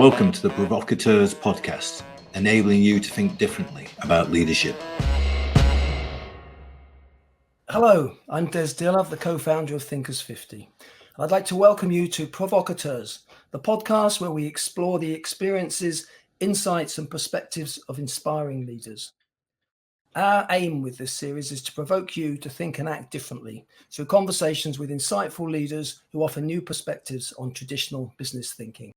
Welcome to the Provocateurs podcast, enabling you to think differently about leadership. Hello, I'm Dearlove, the co-founder of Thinkers50. I'd like to welcome you to Provocateurs, the podcast where we explore the experiences, insights, and perspectives of inspiring leaders. Our aim with this series is to provoke you to think and act differently through conversations with insightful leaders who offer new perspectives on traditional business thinking.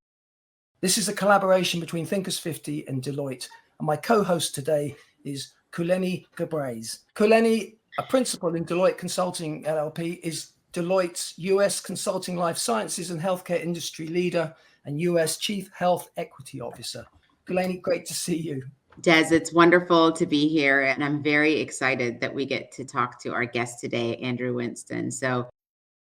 This is a collaboration between Thinkers50 and Deloitte, and my co-host today is Kulleni Gebreyes. Kulleni, a principal in Deloitte Consulting LLP, is Deloitte's US Consulting Life Sciences and Healthcare Industry Leader and US Chief Health Equity Officer. Kulleni, great to see you. Des, it's wonderful to be here, and I'm very excited that we get to talk to our guest today, Andrew Winston. So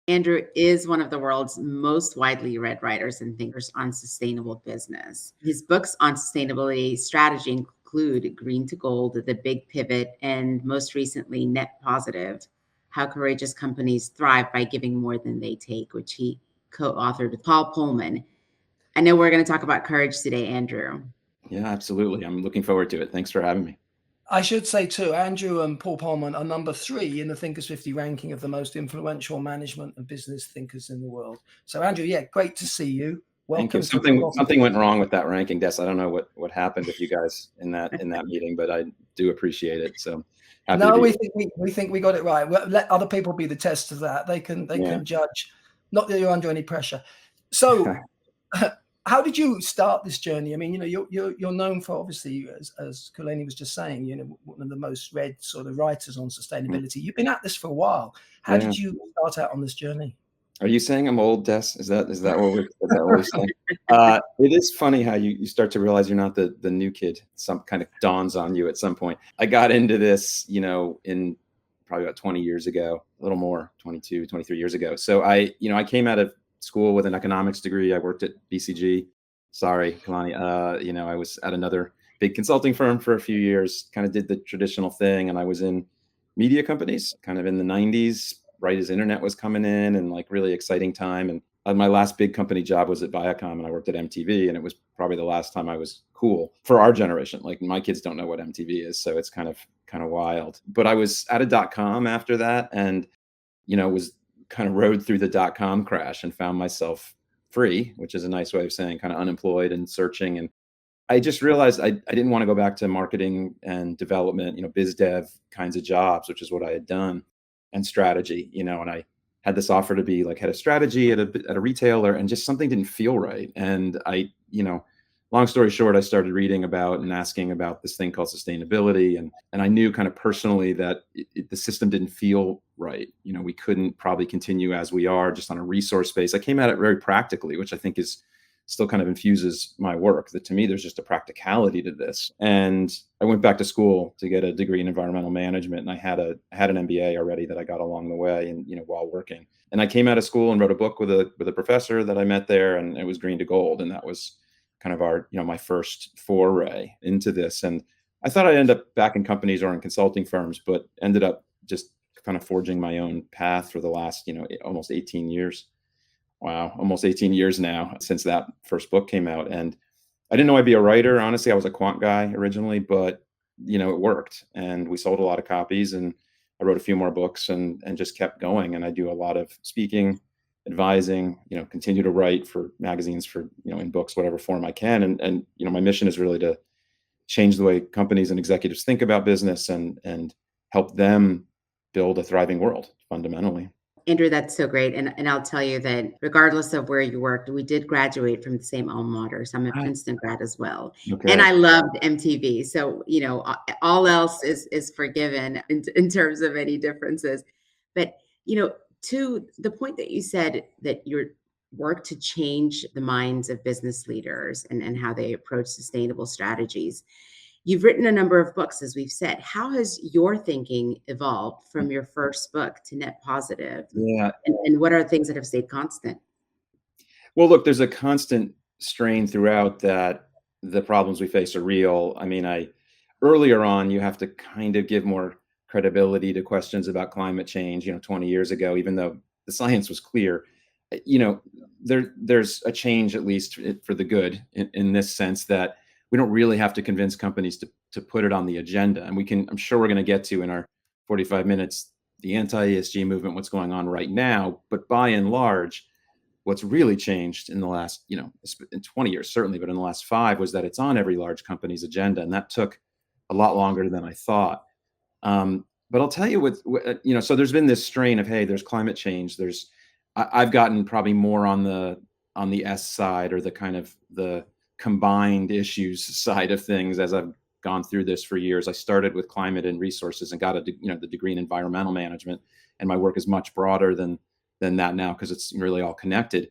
Andrew is one of the world's most widely read writers and thinkers on sustainable business. His books on sustainability strategy include Green to Gold, The Big Pivot, and most recently, Net Positive, How Courageous Companies Thrive by Giving More Than They Take, which he co-authored with Paul Polman. I know we're going to talk about courage today, Andrew. Yeah, absolutely. I'm looking forward to it. Thanks for having me. I should say too, Andrew and Paul Polman are number 3 in the Thinkers50 ranking of the most influential management and business thinkers in the world. So Andrew, great to see you. Welcome. Thank you. Something went wrong with that ranking, Des. I don't know what happened with you guys in that meeting, but I do appreciate it. So we think we got it right. Let other people be the test of that. They can judge. Not that you're under any pressure. So how did you start this journey? I mean, you're known for, obviously, as Kulleni was just saying, one of the most read sort of writers on sustainability. You've been at this for a while. How did you start out on this journey? Are you saying I'm old, Des? Is that what we're saying? It is funny how you start to realize you're not the new kid. Some kind of dawns on you at some point. I got into this, in probably about 20 years ago, a little more, 22, 23 years ago. So I came out of school with an economics degree. I worked at BCG. Sorry, Kulleni. I was at another big consulting firm for a few years, kind of did the traditional thing. And I was in media companies kind of in the 90s, right as internet was coming in, and like really exciting time. And my last big company job was at Viacom, and I worked at MTV, and it was probably the last time I was cool for our generation. Like my kids don't know what MTV is, so it's kind of wild. But I was at a .com after that, and was kind of rode through the .com crash and found myself free, which is a nice way of saying kind of unemployed and searching. And I just realized I didn't want to go back to marketing and development, biz dev kinds of jobs, which is what I had done, and strategy, and I had this offer to be like head of strategy at a retailer, and just something didn't feel right. And I, long story short, I started reading about and asking about this thing called sustainability. And I knew kind of personally that the system didn't feel right. We couldn't probably continue as we are just on a resource base. I came at it very practically, which I think is still kind of infuses my work, that to me, there's just a practicality to this. And I went back to school to get a degree in environmental management. And I had an MBA already that I got along the way and, while working. And I came out of school and wrote a book with a professor that I met there, and it was Green to Gold. And that was kind of our, my first foray into this. And I thought I'd end up back in companies or in consulting firms, but ended up just kind of forging my own path for the last, almost 18 years. Wow, almost 18 years now since that first book came out. And I didn't know I'd be a writer. Honestly, I was a quant guy originally, but, it worked. And we sold a lot of copies, and I wrote a few more books and just kept going. And I do a lot of speaking, advising, continue to write for magazines, for, in books, whatever form I can. And my mission is really to change the way companies and executives think about business and help them build a thriving world fundamentally. Andrew, that's so great. And I'll tell you that regardless of where you worked, we did graduate from the same alma mater. So I'm a Princeton grad as well. Okay. And I loved MTV. So, all else is forgiven in terms of any differences. But, to the point that you said that your work to change the minds of business leaders and how they approach sustainable strategies. You've written a number of books, as we've said. How has your thinking evolved from your first book to Net Positive? Yeah. And what are things that have stayed constant? Well, look, there's a constant strain throughout that the problems we face are real. I mean, earlier on, you have to kind of give more credibility to questions about climate change, 20 years ago, even though the science was clear. there's a change, at least for the good, in this sense that we don't really have to convince companies to put it on the agenda. And I'm sure we're going to get to in our 45 minutes, the anti-ESG movement, what's going on right now. But by and large, what's really changed in the last, in 20 years, certainly, but in the last 5 was that it's on every large company's agenda. And that took a lot longer than I thought. But I'll tell you so there's been this strain of, hey, there's climate change. I've gotten probably more on the S side, or the kind of the combined issues side of things, as I've gone through this for years. I started with climate and resources and got the degree in environmental management, and my work is much broader than that now, because it's really all connected.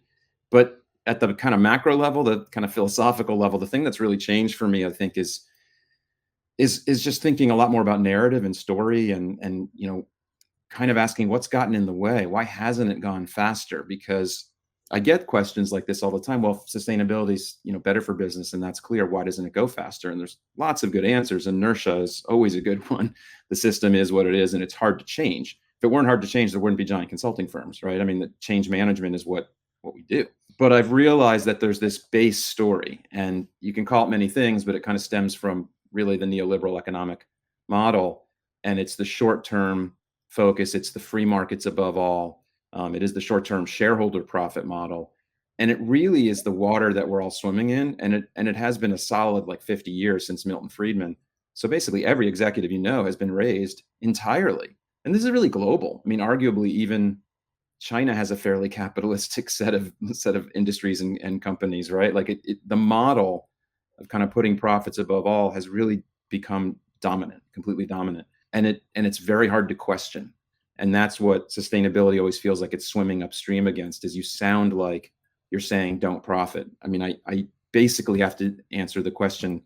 But at the kind of macro level, the kind of philosophical level, the thing that's really changed for me, I think, is just thinking a lot more about narrative and story, and kind of asking what's gotten in the way. Why hasn't it gone faster? Because I get questions like this all the time. Well, sustainability is better for business, and that's clear. Why doesn't it go faster? And there's lots of good answers. Inertia is always a good one. The system is what it is, and it's hard to change. If it weren't hard to change, there wouldn't be giant consulting firms, right? I mean, the change management is what we do. But I've realized that there's this base story, and you can call it many things, but it kind of stems from really the neoliberal economic model. And it's the short-term focus. It's the free markets above all. It is the short-term shareholder profit model. And it really is the water that we're all swimming in. And it has been a solid 50 years since Milton Friedman. So basically every executive has been raised entirely. And this is really global. I mean, arguably even China has a fairly capitalistic set of industries and companies, right? The model of kind of putting profits above all has really become dominant, completely dominant. And it's very hard to question. And that's what sustainability always feels like it's swimming upstream against, is you sound like you're saying don't profit. I mean, I basically have to answer the question,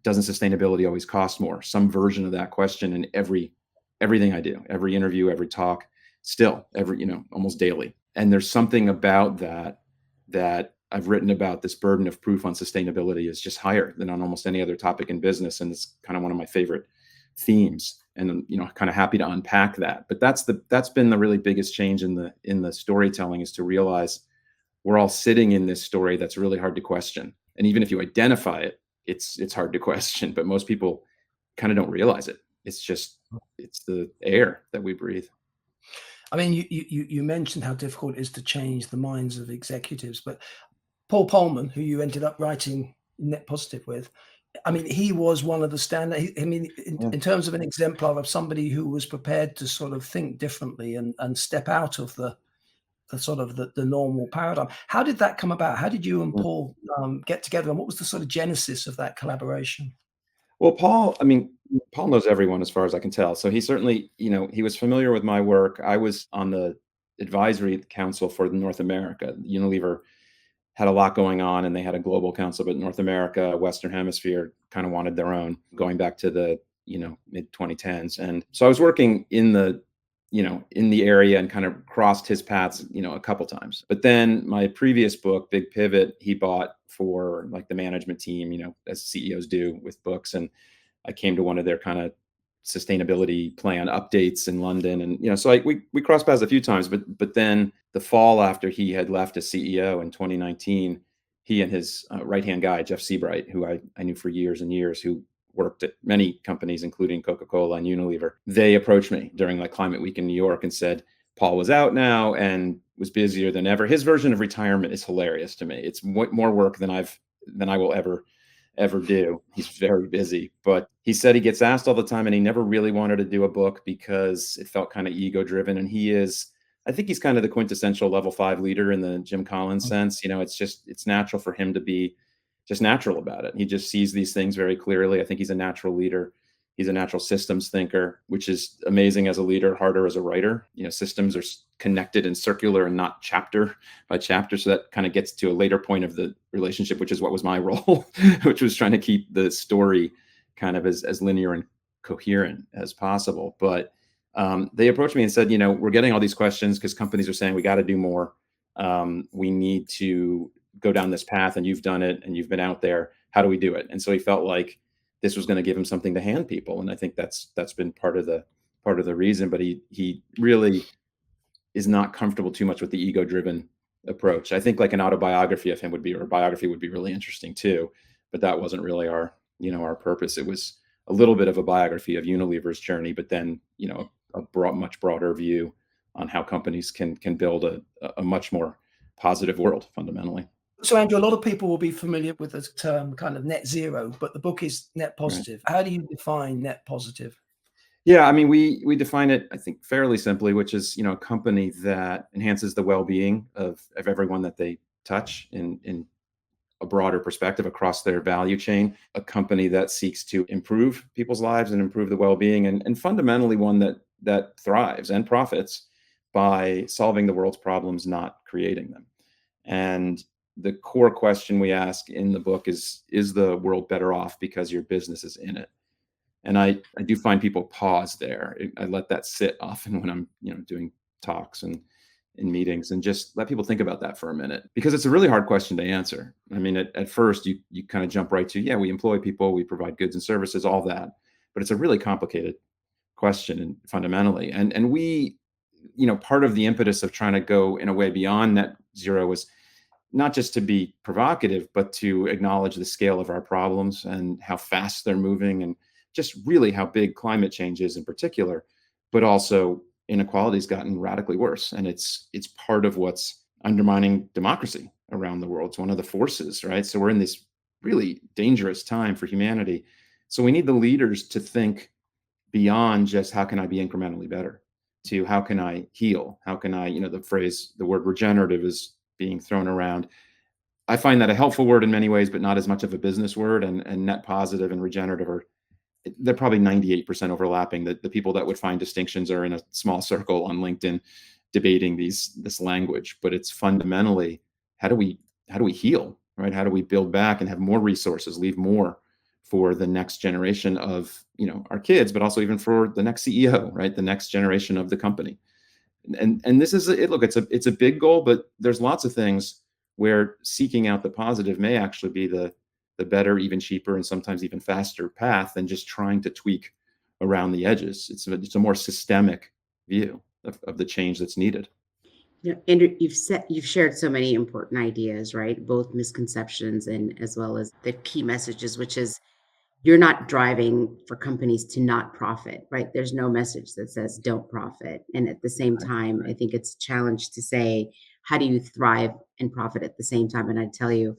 doesn't sustainability always cost more? Some version of that question in everything I do, every interview, every talk, still almost daily. And there's something about that I've written about. This burden of proof on sustainability is just higher than on almost any other topic in business. And it's kind of one of my favorite themes, and kind of happy to unpack that. But that's been the really biggest change in the storytelling, is to realize we're all sitting in this story that's really hard to question. And even if you identify it, it's hard to question, but most people kind of don't realize it. It's the air that we breathe. I mean, you mentioned how difficult it is to change the minds of executives, but Paul Polman, who you ended up writing Net Positive with, I mean, he was one of the standard. I mean, in terms of an exemplar of somebody who was prepared to sort of think differently and step out of the sort of the normal paradigm. How did that come about? How did you and Paul get together, and what was the sort of genesis of that collaboration? Well, Paul knows everyone as far as I can tell. So he certainly, he was familiar with my work. I was on the advisory council for North America. Unilever had a lot going on, and they had a global council, but North America, Western Hemisphere kind of wanted their own, going back to the, mid 2010s. And so I was working in the area and kind of crossed his paths, a couple times. But then my previous book, Big Pivot, he bought for the management team, as CEOs do with books. And I came to one of their kind of sustainability plan updates in London. And, so we crossed paths a few times, but then the fall after he had left as CEO in 2019, he and his right-hand guy, Jeff Seabright, who I knew for years and years, who worked at many companies, including Coca-Cola and Unilever, they approached me during Climate Week in New York and said, Paul was out now and was busier than ever. His version of retirement is hilarious to me. It's more work than I will ever do. He's very busy, but he said he gets asked all the time, and he never really wanted to do a book because it felt kind of ego driven. And I think he's kind of the quintessential level 5 leader in the Jim Collins sense. It's natural for him to be just natural about it. He just sees these things very clearly. I think he's a natural leader. He's a natural systems thinker, which is amazing as a leader, harder as a writer. Systems are connected and circular and not chapter by chapter. So that kind of gets to a later point of the relationship, which is what was my role, which was trying to keep the story kind of as linear and coherent as possible. But they approached me and said, we're getting all these questions because companies are saying we got to do more. We need to go down this path, and you've done it and you've been out there. How do we do it? And so he felt like this was going to give him something to hand people. And I think that's been part of the reason, but he really is not comfortable too much with the ego driven approach. I think like an autobiography of him would be, or a biography would be really interesting too, but that wasn't really our purpose. It was a little bit of a biography of Unilever's journey, but then, a much broader view on how companies can build a much more positive world fundamentally. So, Andrew, a lot of people will be familiar with the term kind of net zero, but the book is net positive. Right. How do you define net positive? Yeah, I mean, we define it, I think, fairly simply, which is, a company that enhances the well-being of everyone that they touch in a broader perspective across their value chain, a company that seeks to improve people's lives and improve the well-being, and fundamentally one that thrives and profits by solving the world's problems, not creating them. And the core question we ask in the book is the world better off because your business is in it? And I do find people pause there. I let that sit often when I'm, doing talks and in meetings, and just let people think about that for a minute, because it's a really hard question to answer. I mean, at first you kind of jump right to, yeah, we employ people, we provide goods and services, all that, but it's a really complicated question and fundamentally. And we, part of the impetus of trying to go in a way beyond net zero was not just to be provocative, but to acknowledge the scale of our problems and how fast they're moving, and just really how big climate change is in particular, but also inequality's gotten radically worse. And it's part of what's undermining democracy around the world. It's one of the forces, right? So we're in this really dangerous time for humanity. So we need the leaders to think beyond just how can I be incrementally better, to how can I heal? How can I, the word regenerative is being thrown around. I find that a helpful word in many ways, but not as much of a business word. And net positive and regenerative they're probably 98% overlapping. The people that would find distinctions are in a small circle on LinkedIn debating this language, but it's fundamentally, how do we heal, right? How do we build back and have more resources, leave more for the next generation of, our kids, but also even for the next CEO, right? The next generation of the company. And this is it. Look, it's a big goal, but there's lots of things where seeking out the positive may actually be the better, even cheaper, and sometimes even faster path than just trying to tweak around the edges. It's a more systemic view of the change that's needed. Yeah, Andrew, you've shared so many important ideas, right? Both misconceptions and as well as the key messages, which is you're not driving for companies to not profit, right? There's no message that says don't profit. And at the same time, I think it's a challenge to say, how do you thrive and profit at the same time? And I tell you,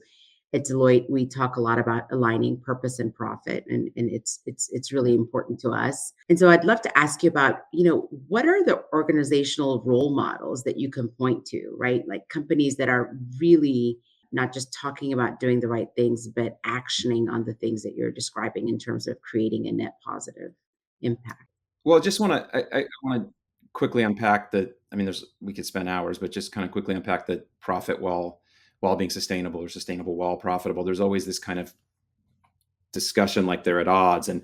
at Deloitte, we talk a lot about aligning purpose and profit, and it's really important to us. And so I'd love to ask you about, what are the organizational role models that you can point to, right? Like companies that are really not just talking about doing the right things, but actioning on the things that you're describing in terms of creating a net positive impact. Well, I want to quickly unpack we could spend hours, but just kind of quickly unpack the profit while being sustainable, or sustainable while profitable. There's always this kind of discussion like they're at odds, and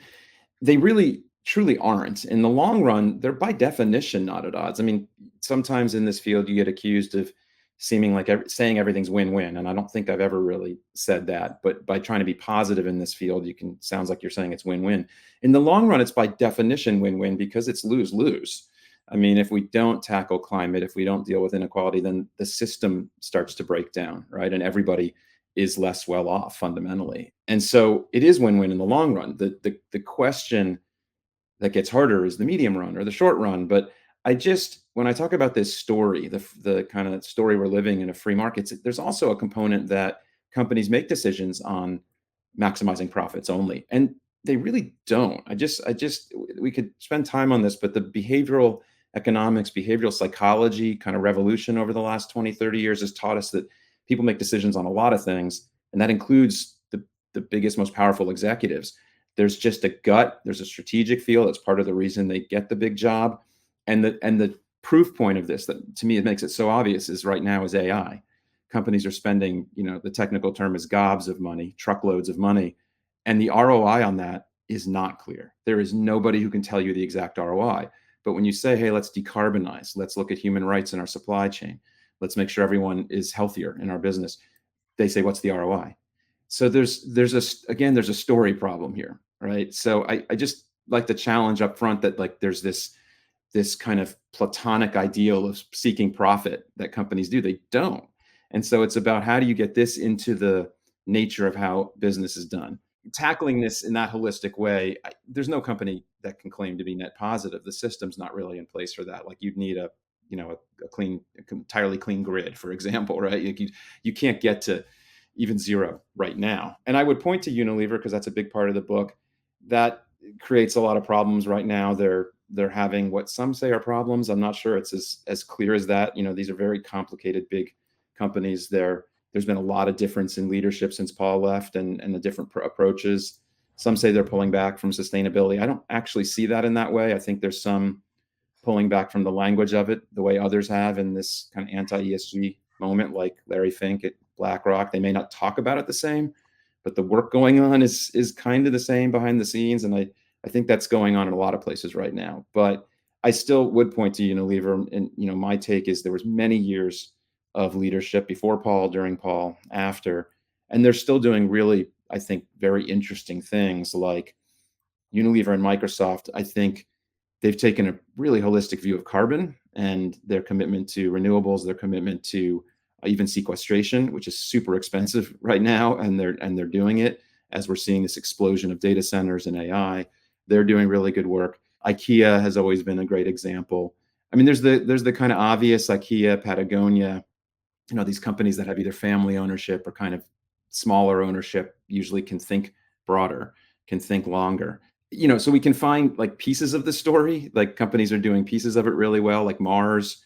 they really truly aren't. In the long run, they're by definition not at odds. I mean, sometimes in this field, you get accused of seeming like saying everything's win-win. And I don't think I've ever really said that, but by trying to be positive in this field, sounds like you're saying it's win-win. In the long run, it's by definition win-win, because it's lose-lose. I mean, if we don't tackle climate, if we don't deal with inequality, then the system starts to break down, right? And everybody is less well off fundamentally. And so it is win-win in the long run. The question that gets harder is the medium run or the short run. But when I talk about this story, the kind of story we're living in a free market, there's also a component that companies make decisions on maximizing profits only. And they really don't. We could spend time on this, but the behavioral economics, behavioral psychology kind of revolution over the last 20, 30 years has taught us that people make decisions on a lot of things. And that includes the biggest, most powerful executives. There's just a gut, there's a strategic feel. That's part of the reason they get the big job. And the proof point of this, that to me, it makes it so obvious, is right now is AI. Companies are spending, the technical term is gobs of money, truckloads of money. And the ROI on that is not clear. There is nobody who can tell you the exact ROI. But when you say, hey, let's decarbonize, let's look at human rights in our supply chain, let's make sure everyone is healthier in our business, they say, what's the ROI? So there's a story problem here, right? So I just like the challenge up front that like there's this kind of platonic ideal of seeking profit that companies do. They don't. And so it's about how do you get this into the nature of how business is done. Tackling this in that holistic way, there's no company that can claim to be net positive. The system's not really in place for that. Like you'd need a clean, entirely clean grid, for example, right? You can't get to even zero right now. And I would point to Unilever because that's a big part of the book. That creates a lot of problems right now. They're having what some say are problems. I'm not sure it's as clear as that. These are very complicated, big companies. There's been a lot of difference in leadership since Paul left and the different approaches. Some say they're pulling back from sustainability. I don't actually see that in that way. I think there's some pulling back from the language of it, the way others have in this kind of anti-ESG moment, like Larry Fink at BlackRock. They may not talk about it the same, but the work going on is kind of the same behind the scenes. And I think that's going on in a lot of places right now. But I still would point to Unilever. And, my take is there was many years of leadership before Paul, during Paul, after, and they're still doing really, I think, very interesting things like Unilever and Microsoft. I think they've taken a really holistic view of carbon and their commitment to renewables, their commitment to even sequestration, which is super expensive right now. And they're doing it as we're seeing this explosion of data centers and AI. They're doing really good work. IKEA has always been a great example. I mean, there's the kind of obvious IKEA, Patagonia, these companies that have either family ownership or kind of smaller ownership usually can think broader, can think longer. So we can find like pieces of the story, like companies are doing pieces of it really well. Like Mars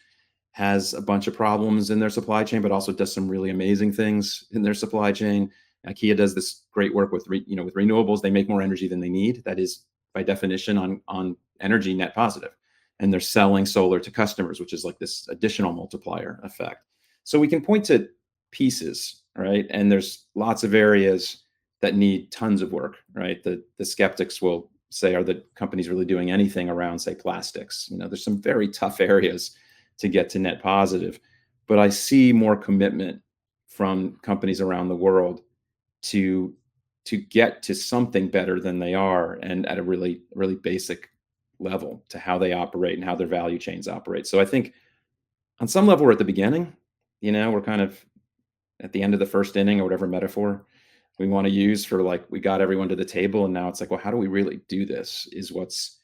has a bunch of problems in their supply chain, but also does some really amazing things in their supply chain. IKEA does this great work with renewables. They make more energy than they need. That is by definition on energy net positive. And they're selling solar to customers, which is like this additional multiplier effect. So we can point to pieces, right? And there's lots of areas that need tons of work, right? The skeptics will say, are the companies really doing anything around, say, plastics? There's some very tough areas to get to net positive, but I see more commitment from companies around the world to get to something better than they are, and at a really, really basic level to how they operate and how their value chains operate. So I think on some level we're at the beginning, we're kind of at the end of the first inning, or whatever metaphor we want to use for, like, we got everyone to the table and now it's like, well, how do we really do this is what's,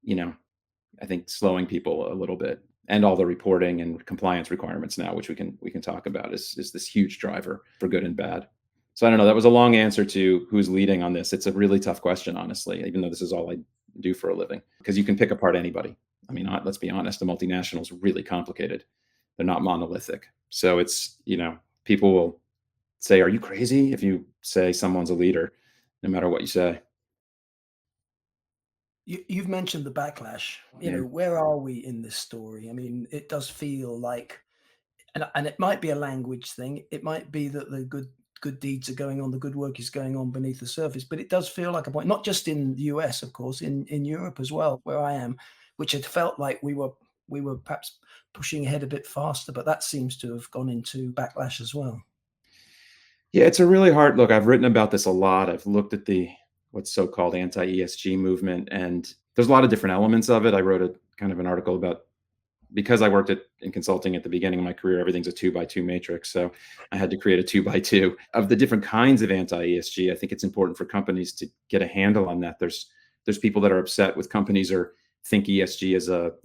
I think slowing people a little bit. And all the reporting and compliance requirements now, which we can talk about, is this huge driver for good and bad. So I don't know, that was a long answer to who's leading on this. It's a really tough question, honestly, even though this is all I do for a living, because you can pick apart anybody. I mean, let's be honest, the multinationals are really complicated. They're not monolithic. So it's, people will say, are you crazy if you say someone's a leader, no matter what you say. You've mentioned the backlash. Where are we in this story? I mean, it does feel like, and it might be a language thing. It might be that the good deeds are going on, the good work is going on beneath the surface. But it does feel like a point, not just in the US, of course, in Europe as well, where I am, which had felt like we were perhaps pushing ahead a bit faster. But that seems to have gone into backlash as well. Yeah, it's a really hard look. I've written about this a lot. I've looked at what's so-called anti-ESG movement, and there's a lot of different elements of it. I wrote a kind of an article about, because I worked in consulting at the beginning of my career, everything's a 2x2 matrix. So I had to create a 2x2 of the different kinds of anti-ESG. I think it's important for companies to get a handle on that. There's people that are upset with companies or think ESG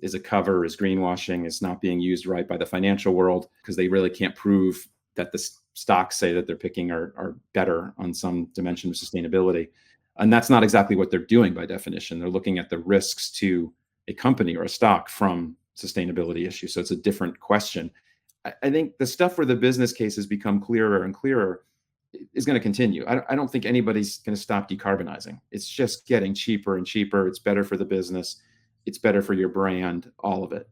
is a cover, is greenwashing, is not being used right by the financial world, because they really can't prove that the stocks say that they're picking are better on some dimension of sustainability. And that's not exactly what they're doing by definition. They're looking at the risks to a company or a stock from sustainability issues. So it's a different question. I think the stuff where the business cases become clearer and clearer is going to continue. I don't think anybody's going to stop decarbonizing. It's just getting cheaper and cheaper. It's better for the business. It's better for your brand, all of it.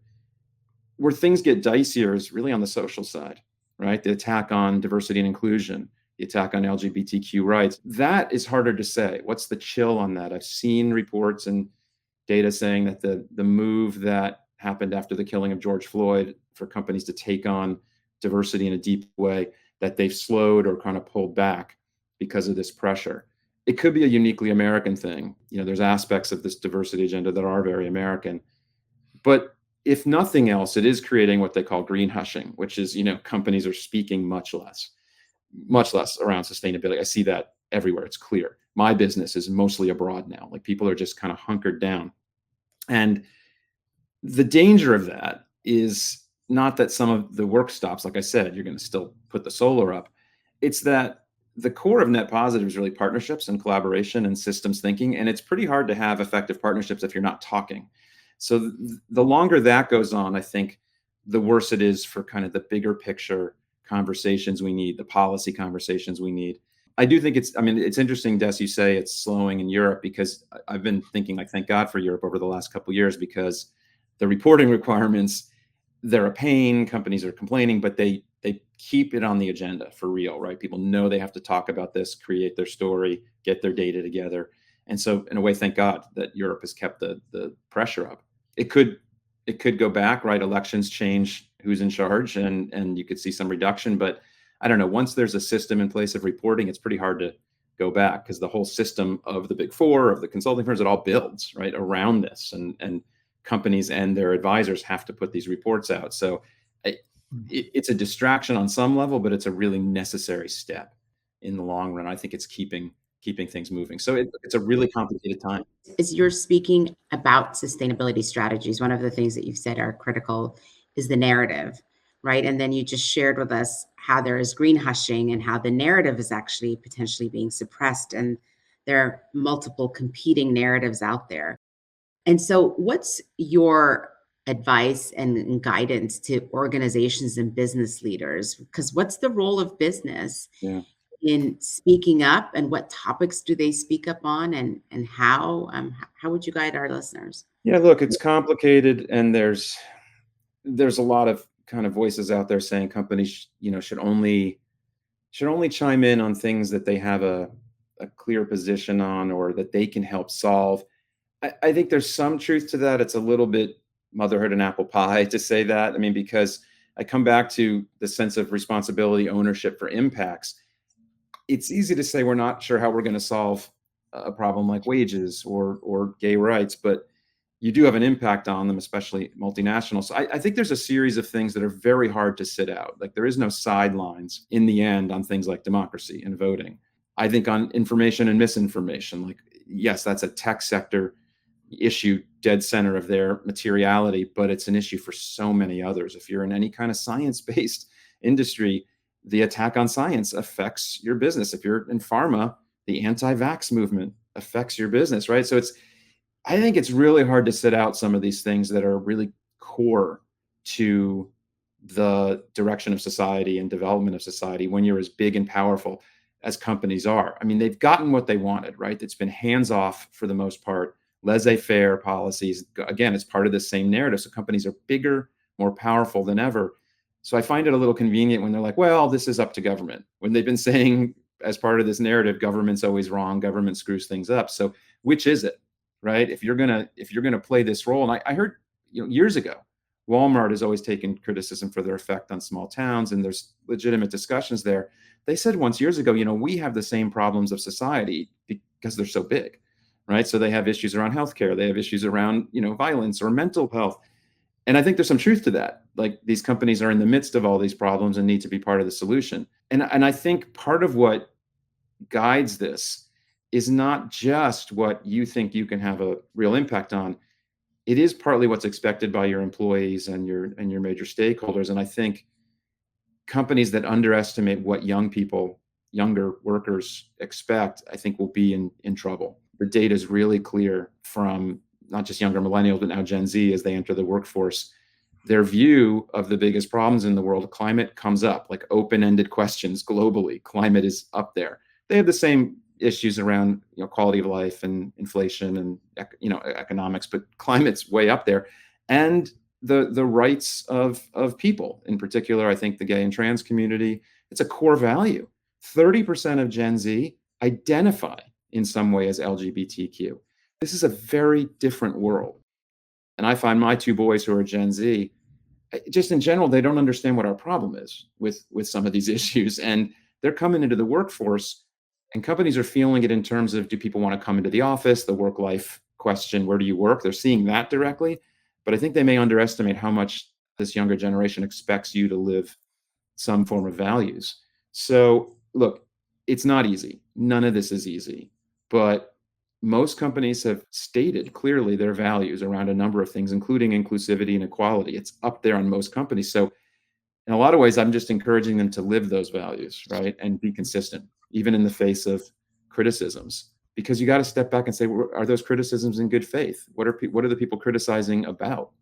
Where things get dicier is really on the social side, right? The attack on diversity and inclusion, the attack on LGBTQ rights. That is harder to say. What's the chill on that? I've seen reports and data saying that the move that happened after the killing of George Floyd for companies to take on diversity in a deep way, that they've slowed or kind of pulled back because of this pressure. It could be a uniquely American thing. There's aspects of this diversity agenda that are very American, but if nothing else, it is creating what they call green hushing, which is, companies are speaking much less around sustainability. I see that everywhere. It's clear. My business is mostly abroad now. Like, people are just kind of hunkered down. And the danger of that is not that some of the work stops. Like I said, you're going to still put the solar up. It's that the core of net positive is really partnerships and collaboration and systems thinking. And it's pretty hard to have effective partnerships if you're not talking. So the longer that goes on, I think the worse it is for kind of the bigger picture conversations we need, the policy conversations we need. I do think it's interesting, Des, you say it's slowing in Europe, because I've been thinking, like, thank God for Europe over the last couple of years, because the reporting requirements, they're a pain. Companies are complaining, but they keep it on the agenda for real, right? People know they have to talk about this, create their story, get their data together. And so in a way, thank God that Europe has kept the pressure up. It could go back, right? Elections change who's in charge, and you could see some reduction. But I don't know, once there's a system in place of reporting, it's pretty hard to go back, because the whole system of the big four, of the consulting firms, it all builds right around this, and companies and their advisors have to put these reports out. So it's a distraction on some level, but it's a really necessary step in the long run. I think it's keeping things moving. So it's a really complicated time. As you're speaking about sustainability strategies, one of the things that you've said are critical is the narrative, right? And then you just shared with us how there is green hushing and how the narrative is actually potentially being suppressed. And there are multiple competing narratives out there. And so what's your advice and guidance to organizations and business leaders? Because what's the role of business in speaking up, and what topics do they speak up on, and how would you guide our listeners? Yeah, look, it's complicated, and there's a lot of kind of voices out there saying companies, should only chime in on things that they have a clear position on, or that they can help solve. I think there's some truth to that. It's a little bit motherhood and apple pie to say that. I mean, because I come back to the sense of responsibility, ownership for impacts. It's easy to say we're not sure how we're going to solve a problem like wages or gay rights, but you do have an impact on them, especially multinationals. So I think there's a series of things that are very hard to sit out. Like, there is no sidelines in the end on things like democracy and voting. I think on information and misinformation, like, yes, that's a tech sector issue, dead center of their materiality, but it's an issue for so many others. If you're in any kind of science-based industry, the attack on science affects your business. If you're in pharma, the anti-vax movement affects your business, right? So I think it's really hard to sit out some of these things that are really core to the direction of society and development of society when you're as big and powerful as companies are. I mean, they've gotten what they wanted, right? It's been hands off for the most part, laissez-faire policies. Again, it's part of the same narrative. So companies are bigger, more powerful than ever. So I find it a little convenient when they're like, well, this is up to government, when they've been saying, as part of this narrative, government's always wrong, government screws things up. So which is it, right? If you're gonna play this role, and I heard years ago, Walmart has always taken criticism for their effect on small towns, and there's legitimate discussions there. They said once years ago, we have the same problems of society because they're so big, right? So they have issues around healthcare, they have issues around violence or mental health. And I think there's some truth to that. Like, these companies are in the midst of all these problems and need to be part of the solution. And I think part of what guides this is not just what you think you can have a real impact on. It is partly what's expected by your employees and your major stakeholders. And I think companies that underestimate what younger workers expect, I think will be in trouble. The data is really clear from not just younger millennials, but now Gen Z, as they enter the workforce. Their view of the biggest problems in the world, climate comes up, like open-ended questions globally. Climate is up there. They have the same issues around quality of life and inflation and economics, but climate's way up there. And the rights of people, in particular, I think the gay and trans community, it's a core value. 30% of Gen Z identify in some way as LGBTQ. This is a very different world. And I find my two boys who are Gen Z, just in general, they don't understand what our problem is with some of these issues. And they're coming into the workforce, and companies are feeling it in terms of, do people want to come into the office? The work-life question, where do you work? They're seeing that directly. but I think they may underestimate how much this younger generation expects you to live some form of values. So look, it's not easy. None of this is easy, but most companies have stated clearly their values around a number of things, including inclusivity and equality. It's up there on most companies. So in a lot of ways, I'm just encouraging them to live those values, right? And be consistent, even in the face of criticisms, because you got to step back and say, are those criticisms in good faith? What are the people criticizing about?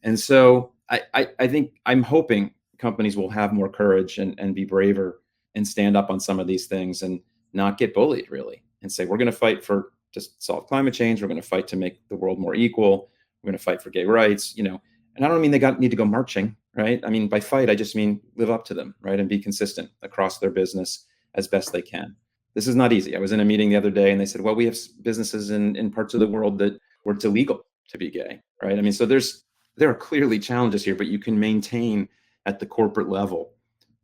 And so I think I'm hoping companies will have more courage and be braver and stand up on some of these things and not get bullied, really, and say, we're going to fight to solve climate change. We're going to fight to make the world more equal. We're going to fight for gay rights, and I don't mean they need to go marching, right? I mean, by fight, I just mean live up to them, right? And be consistent across their business as best they can. This is not easy. I was in a meeting the other day and they said, well, we have businesses in parts of the world where it's illegal to be gay, right? I mean, so there are clearly challenges here, but you can maintain at the corporate level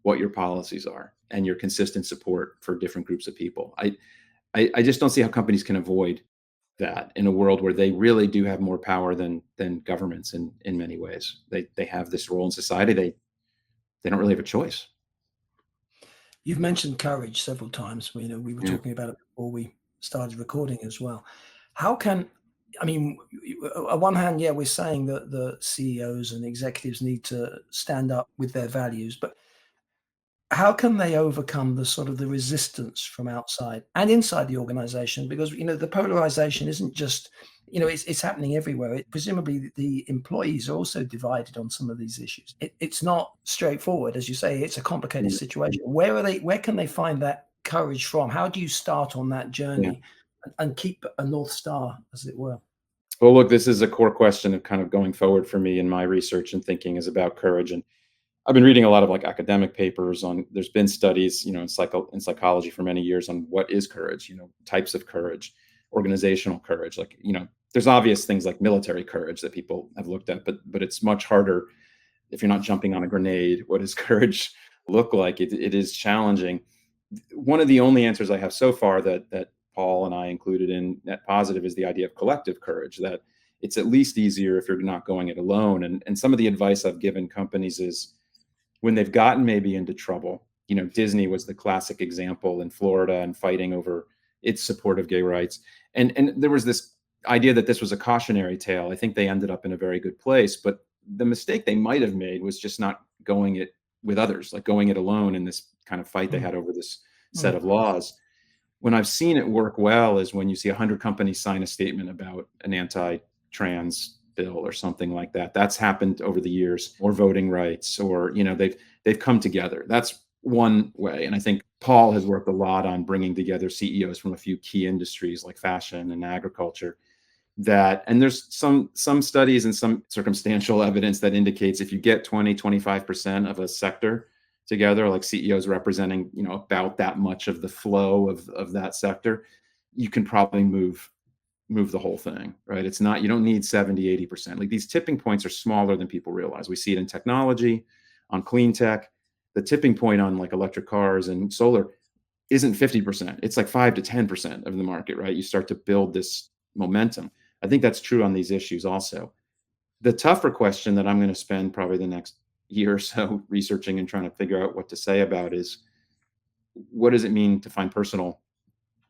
what your policies are and your consistent support for different groups of people. I just don't see how companies can avoid that in a world where they really do have more power than governments in many ways. They have this role in society. They don't really have a choice. You've mentioned courage several times. We were talking about it before we started recording as well. On one hand, we're saying that the CEOs and executives need to stand up with their values, but how can they overcome the resistance from outside and inside the organization? Because, the polarization isn't just, it's happening everywhere. Presumably the employees are also divided on some of these issues. It's not straightforward. As you say, it's a complicated situation. Where can they find that courage from? How do you start on that journey and keep a North Star, as it were? Well, look, this is a core question of kind of going forward for me in my research and thinking is about courage. And I've been reading a lot of academic papers there's been studies, in psychology for many years on what is courage, types of courage, organizational courage. There's obvious things like military courage that people have looked at, but it's much harder if you're not jumping on a grenade. What does courage look like? It is challenging. One of the only answers I have so far that Paul and I included in Net Positive is the idea of collective courage, that it's at least easier if you're not going it alone. And some of the advice I've given companies is, when they've gotten maybe into trouble, Disney was the classic example in Florida and fighting over its support of gay rights. And there was this idea that this was a cautionary tale. I think they ended up in a very good place, but the mistake they might have made was just not going it with others, going it alone in this kind of fight they had over this set of laws. When I've seen it work well is when you see 100 companies sign a statement about an anti-trans bill or something like that. That's happened over the years, or voting rights, or they've come together. That's one way. And I think Paul has worked a lot on bringing together CEOs from a few key industries like fashion and agriculture. And there's some studies and some circumstantial evidence that indicates if you get 20-25% of a sector together, like CEOs representing about that much of the flow of that sector, you can probably move the whole thing, right? It's not, you don't need 70-80%. These tipping points are smaller than people realize. We see it in technology, on clean tech. The tipping point on electric cars and solar isn't 50%. It's 5 to 10% of the market, right? You start to build this momentum. I think that's true on these issues also. The tougher question that I'm going to spend probably the next year or so researching and trying to figure out what to say about is, what does it mean to find personal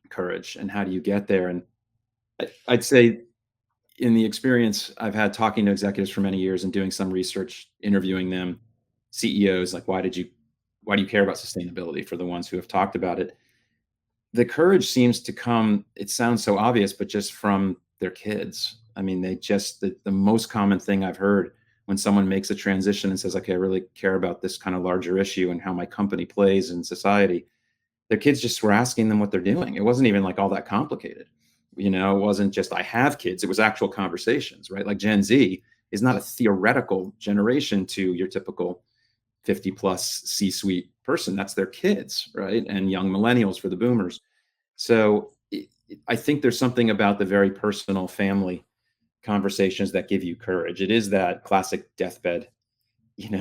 courage, and how do you get there? And I'd say, in the experience I've had talking to executives for many years and doing some research, interviewing them, CEOs, why do you care about sustainability, for the ones who have talked about it? The courage seems to come, it sounds so obvious, but just from their kids. I mean, the most common thing I've heard when someone makes a transition and says, okay, I really care about this kind of larger issue and how my company plays in society, their kids just were asking them what they're doing. It wasn't even all that complicated. It wasn't just, I have kids. It was actual conversations, right? Gen Z is not a theoretical generation to your typical 50 plus C-suite person. That's their kids, right? And young millennials for the boomers. So I think there's something about the very personal family conversations that give you courage. It is that classic deathbed,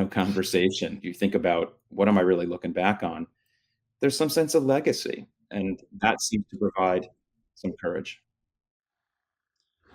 conversation. You think about, what am I really looking back on? There's some sense of legacy, and that seems to provide some courage.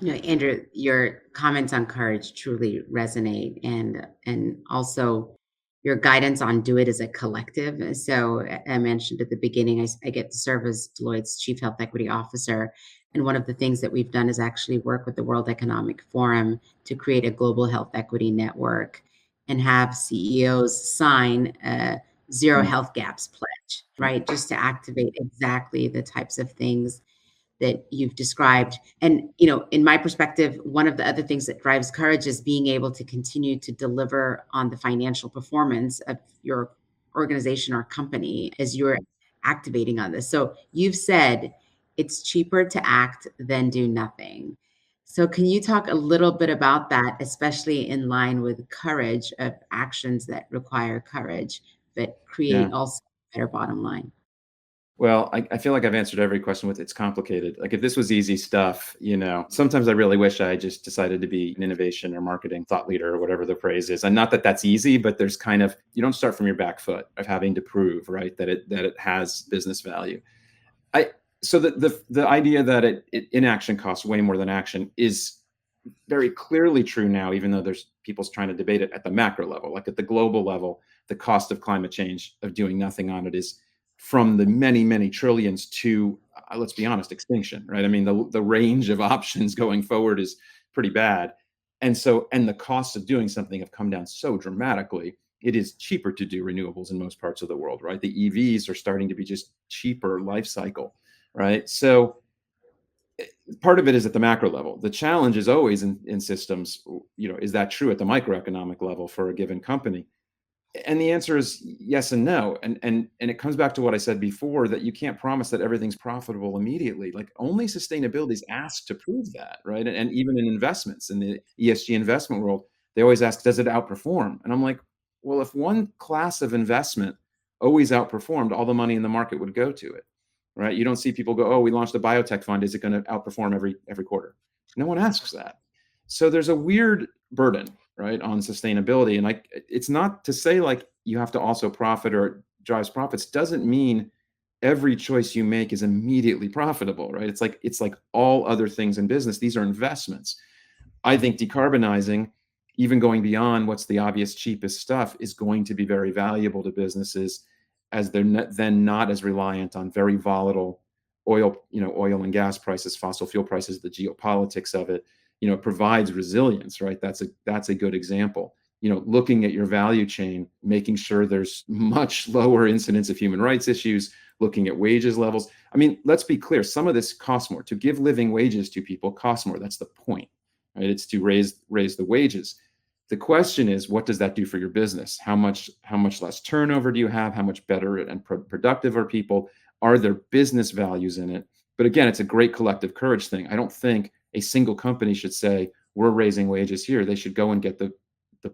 Andrew, your comments on courage truly resonate, and also your guidance on do it as a collective. So I mentioned at the beginning, I get to serve as Deloitte's Chief Health Equity Officer. And one of the things that we've done is actually work with the World Economic Forum to create a global health equity network and have CEOs sign a zero health gaps pledge, right? Just to activate exactly the types of things that you've described. And, in my perspective, one of the other things that drives courage is being able to continue to deliver on the financial performance of your organization or company as you're activating on this. So you've said it's cheaper to act than do nothing. So can you talk a little bit about that, especially in line with courage of actions that require courage, but create also a better bottom line? Well, I feel like I've answered every question with it's complicated. Like if this was easy stuff, sometimes I really wish I just decided to be an innovation or marketing thought leader or whatever the phrase is. And not that that's easy, but there's kind of, you don't start from your back foot of having to prove, right, that it has business value. So the idea that inaction costs way more than action is very clearly true now, even though there's people's trying to debate it at the macro level. Like at the global level, the cost of climate change, of doing nothing on it, is from the many, many trillions to, let's be honest, extinction, right? I mean, the range of options going forward is pretty bad. And the costs of doing something have come down so dramatically. It is cheaper to do renewables in most parts of the world, right? The EVs are starting to be just cheaper life cycle, right? So part of it is at the macro level. The challenge is always in systems, is that true at the microeconomic level for a given company? And the answer is yes and no. And it comes back to what I said before, that you can't promise that everything's profitable immediately. Like only sustainability is asked to prove that, right? And even in investments, in the ESG investment world, they always ask, does it outperform? And I'm like, well, if one class of investment always outperformed, all the money in the market would go to it, right? You don't see people go, oh, we launched a biotech fund, is it going to outperform every quarter? No one asks that. So there's a weird burden, right, on sustainability. And it's not to say like you have to also profit or it drives profits. Doesn't mean every choice you make is immediately profitable, right? It's like all other things in business. These are investments. I think decarbonizing, even going beyond what's the obvious cheapest stuff, is going to be very valuable to businesses, as they're then not as reliant on very volatile oil and gas prices, fossil fuel prices, the geopolitics of it. It provides resilience, right? That's a good example. Looking at your value chain, making sure there's much lower incidence of human rights issues, looking at wages levels. I mean, let's be clear, some of this costs more. To give living wages to people costs more. That's the point, right? It's to raise the wages. The question is, what does that do for your business? How much less turnover do you have? How much better and productive are people? Are there business values in it? But again, it's a great collective courage thing. I don't think a single company should say, we're raising wages here. They should go and get the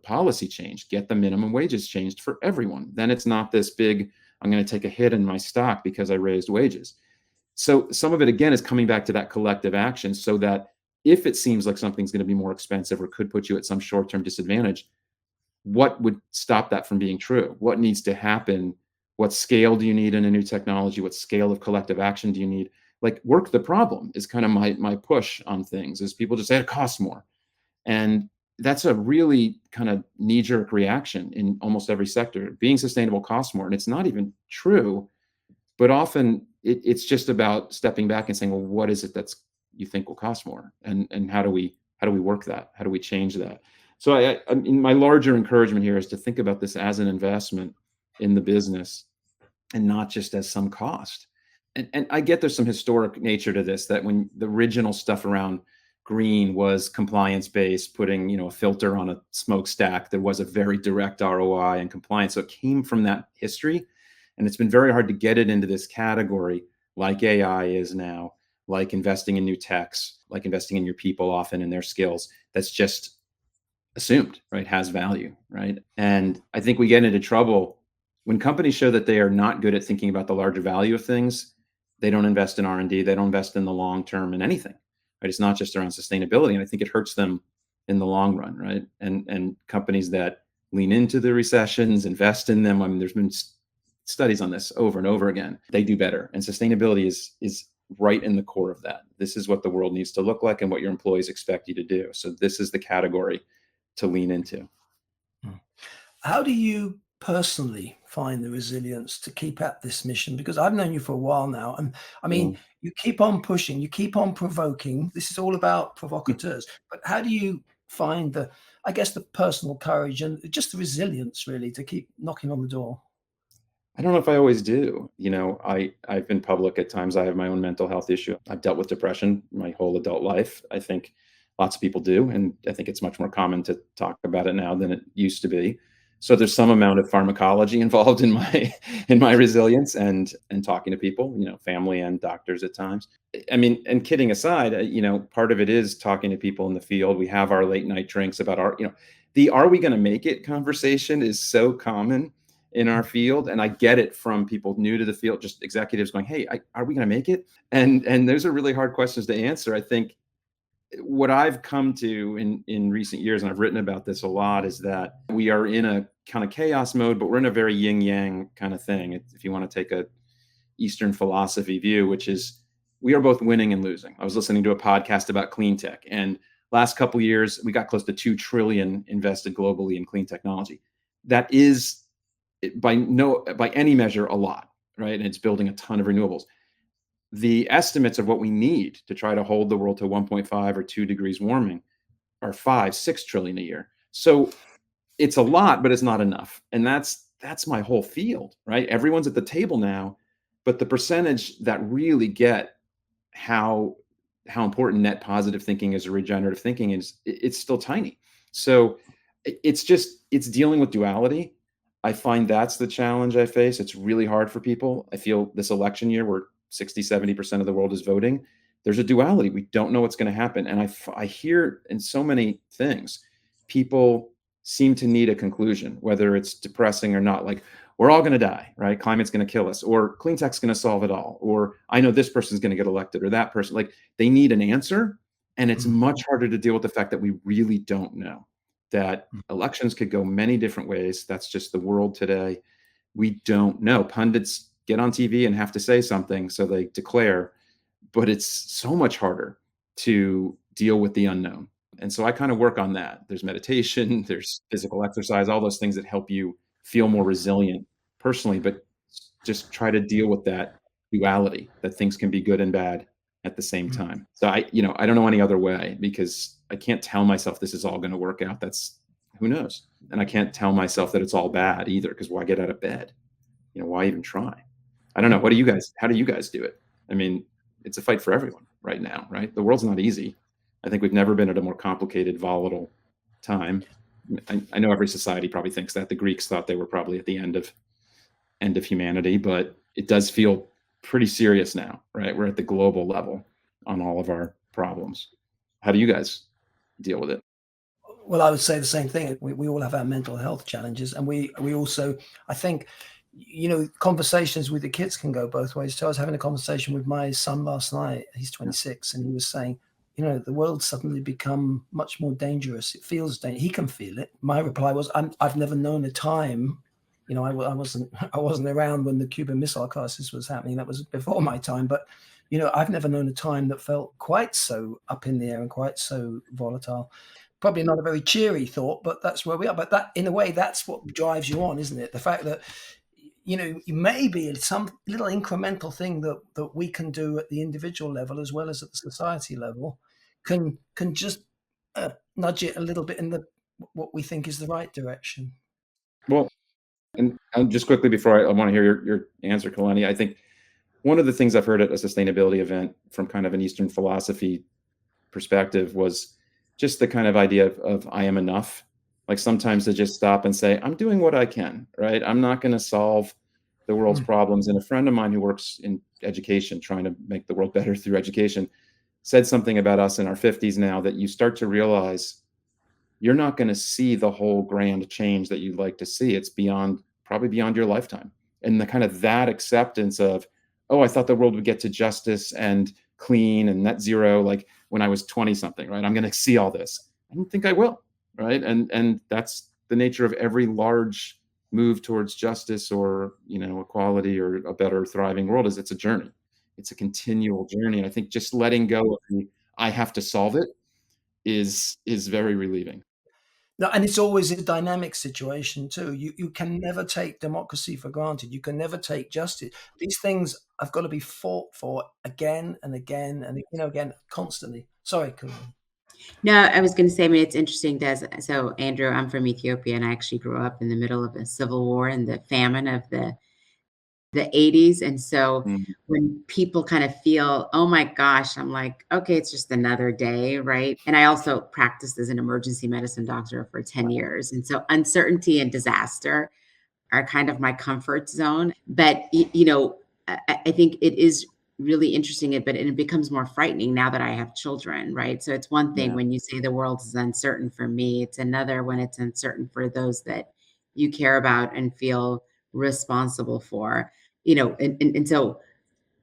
policy changed, get the minimum wages changed for everyone. Then it's not this big, I'm going to take a hit in my stock because I raised wages. So some of it, again, is coming back to that collective action, so that if it seems like something's going to be more expensive or could put you at some short-term disadvantage, what would stop that from being true? What needs to happen? What scale do you need in a new technology? What scale of collective action do you need? Like, work the problem is kind of my push on things, is people just say it costs more. And that's a really kind of knee-jerk reaction in almost every sector. Being sustainable costs more. And it's not even true, but often it's just about stepping back and saying, well, what is it that's you think will cost more? And how do we work that? How do we change that? So I mean, my larger encouragement here is to think about this as an investment in the business and not just as some cost. And I get there's some historic nature to this, that when the original stuff around green was compliance based, putting a filter on a smokestack, there was a very direct ROI and compliance. So it came from that history, and it's been very hard to get it into this category, like AI is now, like investing in new techs, like investing in your people, often in their skills. That's just assumed, right? Has value, right? And I think we get into trouble when companies show that they are not good at thinking about the larger value of things. They don't invest in R&D. They don't invest in the long term in anything, right? It's not just around sustainability. And I think it hurts them in the long run, right? And companies that lean into the recessions, invest in them. I mean, there's been studies on this over and over again. They do better. And sustainability is right in the core of that. This is what the world needs to look like and what your employees expect you to do. So this is the category to lean into. How do you personally find the resilience to keep at this mission? Because I've known you for a while now, and I mean, you keep on pushing, you keep on provoking. This is all about provocateurs. But how do you find the, I guess, the personal courage and just the resilience really to keep knocking on the door? I don't know if I always do. I've been public at times. I have my own mental health issue. I've dealt with depression my whole adult life. I think lots of people do. And I think it's much more common to talk about it now than it used to be. So there's some amount of pharmacology involved in my resilience and talking to people, family and doctors at times. I mean, and kidding aside, part of it is talking to people in the field. We have our late night drinks about the "are we going to make it" conversation is so common in our field. And I get it from people new to the field, just executives going, "Hey, are we going to make it?" And those are really hard questions to answer. I think what I've come to in recent years, and I've written about this a lot, is that we are in a kind of chaos mode, but we're in a very yin yang kind of thing. If you want to take a Eastern philosophy view, which is we are both winning and losing. I was listening to a podcast about clean tech, and last couple of years, we got close to 2 trillion invested globally in clean technology. That is by any measure a lot, right? And it's building a ton of renewables. The estimates of what we need to try to hold the world to 1.5 or 2 degrees warming are 5-6 trillion a year. So it's a lot, but it's not enough. And that's my whole field, right? Everyone's at the table now, but the percentage that really get how important net positive thinking is or regenerative thinking is, it's still tiny. So it's dealing with duality. I find that's the challenge I face. It's really hard for people. I feel this election year where 60-70% of the world is voting, there's a duality. We don't know what's going to happen. And I hear in so many things, people seem to need a conclusion, whether it's depressing or not, like we're all going to die, right? Climate's going to kill us, or clean tech's going to solve it all, or I know this person's going to get elected or that person. Like they need an answer. And it's much harder to deal with the fact that we really don't know, that elections could go many different ways. That's just the world today. We don't know. Pundits get on TV and have to say something, so they declare, but it's so much harder to deal with the unknown. And so I kind of work on that. There's meditation, there's physical exercise, all those things that help you feel more resilient personally, but just try to deal with that duality, that things can be good and bad at the same time. So I don't know any other way, because I can't tell myself this is all going to work out. That's, who knows? And I can't tell myself that it's all bad either, because why get out of bed? Why even try? I don't know. How do you guys do it? I mean, it's a fight for everyone right now, right? The world's not easy. I think we've never been at a more complicated, volatile time. I know every society probably thinks that. The Greeks thought they were probably at the end of humanity, but it does feel pretty serious now, right? We're at the global level on all of our problems. How do you guys deal with it? Well, I would say the same thing. We all have our mental health challenges, and we also, I think, conversations with the kids can go both ways. So I was having a conversation with my son last night. He's 26, and he was saying, the world's suddenly become much more dangerous. It feels dangerous. He can feel it. My reply was, I've never known a time. I wasn't around when the Cuban Missile Crisis was happening. That was before my time. But I've never known a time that felt quite so up in the air and quite so volatile. Probably not a very cheery thought, but that's where we are. But that, in a way, that's what drives you on, isn't it? The fact that maybe some little incremental thing that we can do at the individual level as well as at the society level can just nudge it a little bit in what we think is the right direction. Well, and just quickly before I want to hear your answer, Kulleni, I think one of the things I've heard at a sustainability event from kind of an Eastern philosophy perspective was just the kind of idea of I am enough. Like sometimes to just stop and say, I'm doing what I can, right? I'm not going to solve the world's problems. And a friend of mine who works in education, trying to make the world better through education, said something about us in our 50s now, that you start to realize you're not going to see the whole grand change that you'd like to see. It's probably beyond your lifetime. And the kind of that acceptance of, oh, I thought the world would get to justice and clean and net zero like when I was 20 something, right? I'm going to see all this. I don't think I will. Right. And that's the nature of every large move towards justice or, equality or a better thriving world, is it's a journey. it's a continual journey. And I think just letting go of the, I have to solve it is very relieving. No, and it's always a dynamic situation too. You can never take democracy for granted. You can never take justice. These things have got to be fought for again and again and again constantly. Sorry, Kulleni. No, I was going to say, I mean, it's interesting, Des. So, Andrew, I'm from Ethiopia, and I actually grew up in the middle of a civil war and the famine of the 80s. And so when people kind of feel, oh my gosh, I'm like, okay, it's just another day, right? And I also practiced as an emergency medicine doctor for 10 years. And so uncertainty and disaster are kind of my comfort zone. But, I think it is really interesting, but it becomes more frightening now that I have children, right? So it's one thing when you say the world is uncertain for me, it's another when it's uncertain for those that you care about and feel responsible for, and so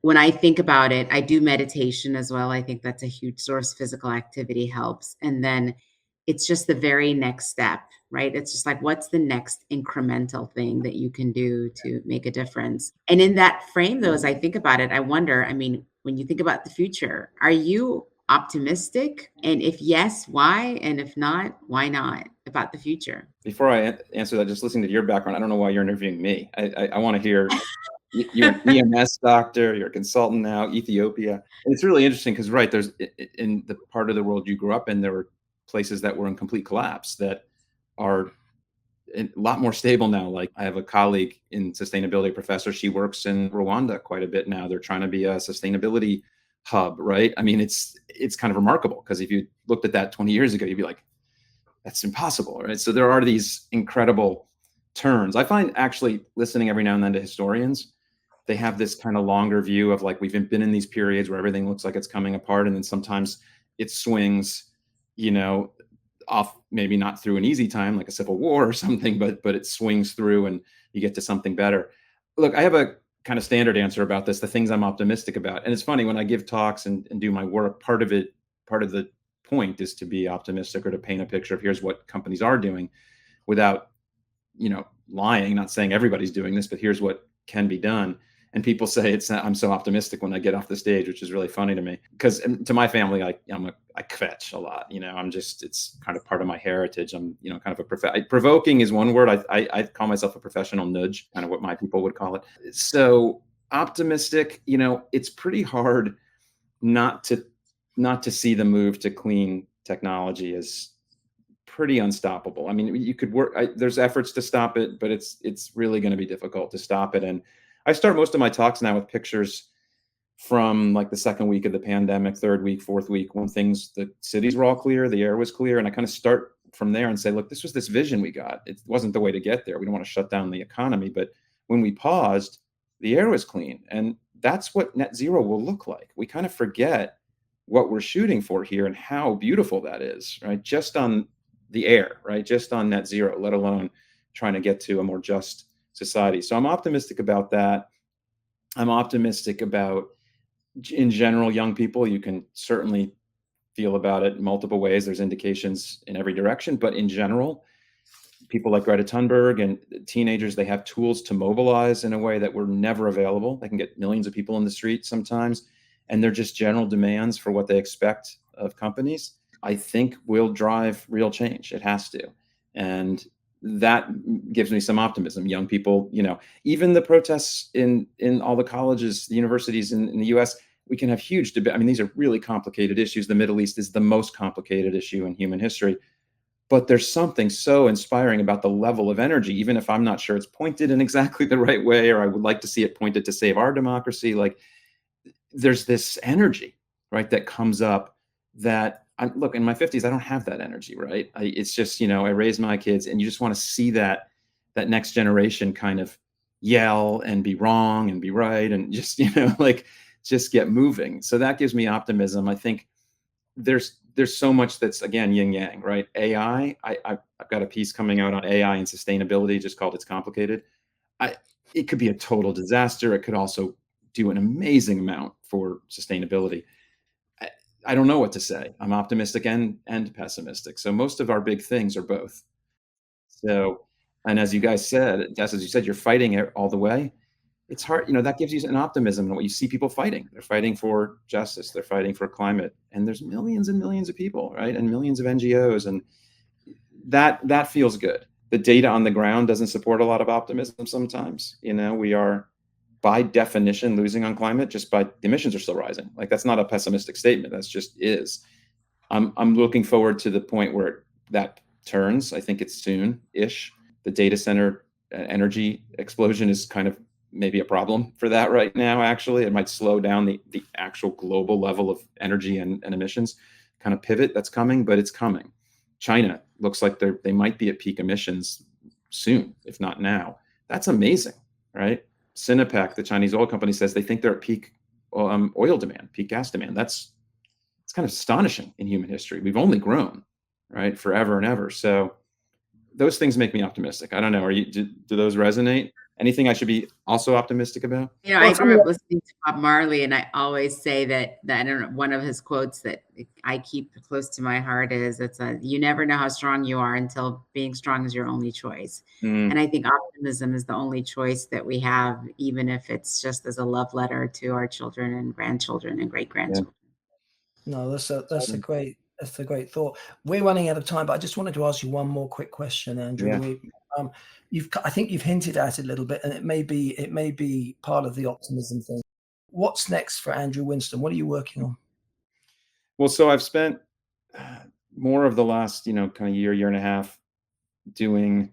when I think about it, I do meditation as well. I think that's a huge source. Physical activity helps. And then it's just the very next step, right? It's just like, what's the next incremental thing that you can do to make a difference? And in that frame, though, as I think about it, I wonder, I mean, when you think about the future, are you optimistic? And if yes, why? And if not, why not about the future? Before I answer that, just listening to your background, I don't know why you're interviewing me. I want to hear, you're an EMS doctor, you're a consultant now, Ethiopia. And it's really interesting because, right, there's in the part of the world you grew up in, there were places that were in complete collapse that are a lot more stable now. Like I have a colleague in sustainability, professor. She works in Rwanda quite a bit now. They're trying to be a sustainability hub, right? I mean, it's kind of remarkable because if you looked at that 20 years ago, you'd be like, that's impossible, right? So there are these incredible turns. I find actually listening every now and then to historians, they have this kind of longer view of like, we've been in these periods where everything looks like it's coming apart. And then sometimes it swings, off, maybe not through an easy time, like a civil war or something, but it swings through and you get to something better. Look, I have a kind of standard answer about this, the things I'm optimistic about. And it's funny when I give talks and do my work, part of the point is to be optimistic or to paint a picture of here's what companies are doing without, lying, not saying everybody's doing this, but here's what can be done. And people say I'm so optimistic when I get off the stage, which is really funny to me because to my family, I kvetch a lot. It's kind of part of my heritage. I'm, kind of provoking is one word. I call myself a professional nudge, kind of what my people would call it. So optimistic, it's pretty hard not to see the move to clean technology as pretty unstoppable. I mean, you could work, there's efforts to stop it, but it's really going to be difficult to stop it. And I start most of my talks now with pictures from like the second week of the pandemic, third week, fourth week, when the cities were all clear, the air was clear. And I kind of start from there and say, look, this was this vision we got. It wasn't the way to get there. We don't want to shut down the economy. But when we paused, the air was clean. And that's what net zero will look like. We kind of forget what we're shooting for here and how beautiful that is, right? Just on the air, right? Just on net zero, let alone trying to get to a more just society. So I'm optimistic about that. I'm optimistic about, in general, young people. You can certainly feel about it in multiple ways. There's indications in every direction, but in general, people like Greta Thunberg and teenagers, they have tools to mobilize in a way that were never available. They can get millions of people in the street sometimes, and they're just general demands for what they expect of companies, I think will drive real change. It has to. And that gives me some optimism. Young people, even the protests in all the colleges, the universities in the US, we can have huge debate. I mean, these are really complicated issues. The Middle East is the most complicated issue in human history. But there's something so inspiring about the level of energy, even if I'm not sure it's pointed in exactly the right way, or I would like to see it pointed to save our democracy. Like there's this energy, right, that comes up that look, in my 50s, I don't have that energy, right? It's just, I raised my kids and you just want to see that next generation kind of yell and be wrong and be right and just, just get moving. So that gives me optimism. I think there's so much that's, again, yin yang, right? AI, I've got a piece coming out on AI and sustainability just called It's Complicated. It could be a total disaster. It could also do an amazing amount for sustainability. I don't know what to say. I'm optimistic and pessimistic. So most of our big things are both. So, and as you guys said, as you said, you're fighting it all the way. it's hard, that gives you an optimism in what you see people fighting. They're fighting for justice. They're fighting for climate. And there's millions and millions of people, right? And millions of NGOs. And that feels good. The data on the ground doesn't support a lot of optimism sometimes. We are, by definition, losing on climate just by the emissions are still rising. Like, that's not a pessimistic statement. That's just is. I'm looking forward to the point where that turns. I think it's soon-ish. The data center energy explosion is kind of maybe a problem for that right now. Actually, it might slow down the actual global level of energy and emissions kind of pivot that's coming, but it's coming. China looks like they might be at peak emissions soon, if not now. That's amazing, right? Sinopec, the Chinese oil company, says they think they're at peak oil demand, peak gas demand. It's kind of astonishing in human history. We've only grown, right, forever and ever. So those things make me optimistic. I don't know. Do those resonate? Anything I should be also optimistic about? I grew up listening to Bob Marley, and I always say that I don't know, one of his quotes that I keep close to my heart is, you never know how strong you are until being strong is your only choice. And I think optimism is the only choice that we have, even if it's just as a love letter to our children and grandchildren and great-grandchildren. Yeah. No, that's a great thought. We're running out of time, but I just wanted to ask you one more quick question, Andrew. Yeah. I think you've hinted at it a little bit, and it may be part of the optimism thing. What's next for Andrew Winston? What are you working on? Well, so I've spent more of the last, kind of year and a half doing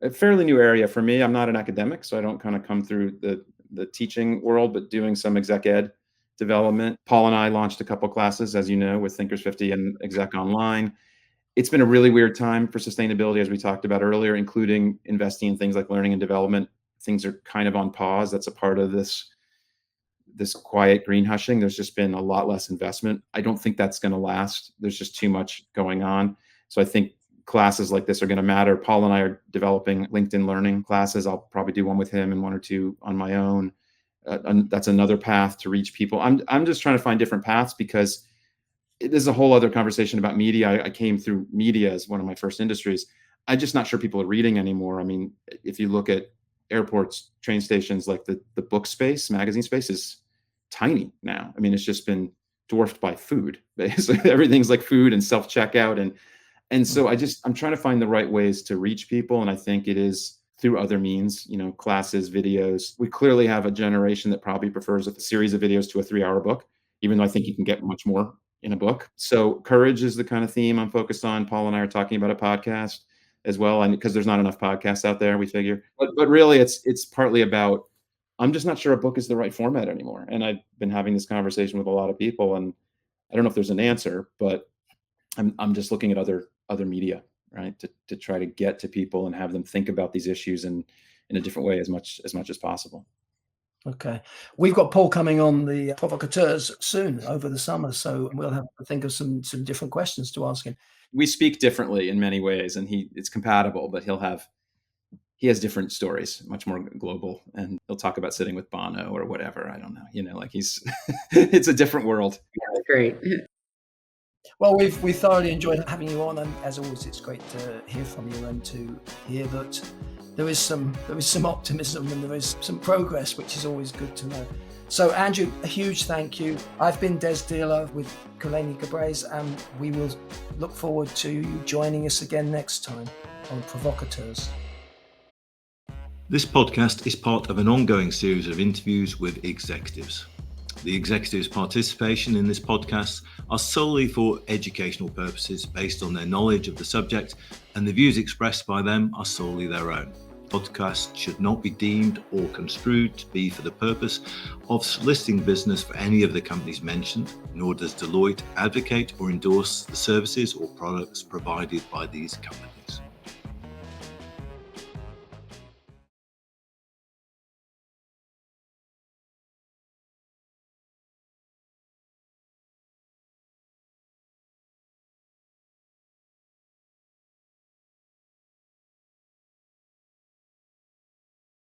a fairly new area for me. I'm not an academic, so I don't kind of come through the teaching world, but doing some exec ed development. Paul and I launched a couple classes, as you know, with Thinkers50 and Exec Online. It's been a really weird time for sustainability, as we talked about earlier, including investing in things like learning and development. Things are kind of on pause. That's a part of this quiet green hushing. There's just been a lot less investment. I don't think that's going to last. There's just too much going on. So I think classes like this are going to matter. Paul and I are developing LinkedIn learning classes. I'll probably do one with him and one or two on my own. That's another path to reach people. I'm just trying to find different paths, because there's a whole other conversation about media. I came through media as one of my first industries. I'm just not sure people are reading anymore. I mean, if you look at airports, train stations, like the book space, magazine space is tiny now. I mean, it's just been dwarfed by food. Basically, everything's like food and self-checkout. And so I'm trying to find the right ways to reach people. And I think it is through other means, classes, videos. We clearly have a generation that probably prefers a series of videos to a 3-hour book, even though I think you can get much more in a book. So courage is the kind of theme I'm focused on. Paul and I are talking about a podcast as well, and because there's not enough podcasts out there, we figure. But really, it's partly about, I'm just not sure a book is the right format anymore. And I've been having this conversation with a lot of people, and I don't know if there's an answer, but I'm just looking at other media, right, to try to get to people and have them think about these issues in a different way as much as possible. Okay. We've got Paul coming on the Provocateurs soon over the summer, so we'll have to think of some different questions to ask him. We speak differently in many ways, and it's compatible, but he has different stories, much more global, and he'll talk about sitting with Bono or whatever. I don't know, like it's a different world. That's great. Well, we've thoroughly enjoyed having you on, and as always, it's great to hear from you and to hear that there is some optimism and there is some progress, which is always good to know. So, Andrew, a huge thank you. I've been Dearlove with Kulleni Gebreyes, and we will look forward to you joining us again next time on Provocateurs. This podcast is part of an ongoing series of interviews with executives. The executives' participation in this podcast are solely for educational purposes based on their knowledge of the subject, and the views expressed by them are solely their own. Podcasts should not be deemed or construed to be for the purpose of soliciting business for any of the companies mentioned, nor does Deloitte advocate or endorse the services or products provided by these companies.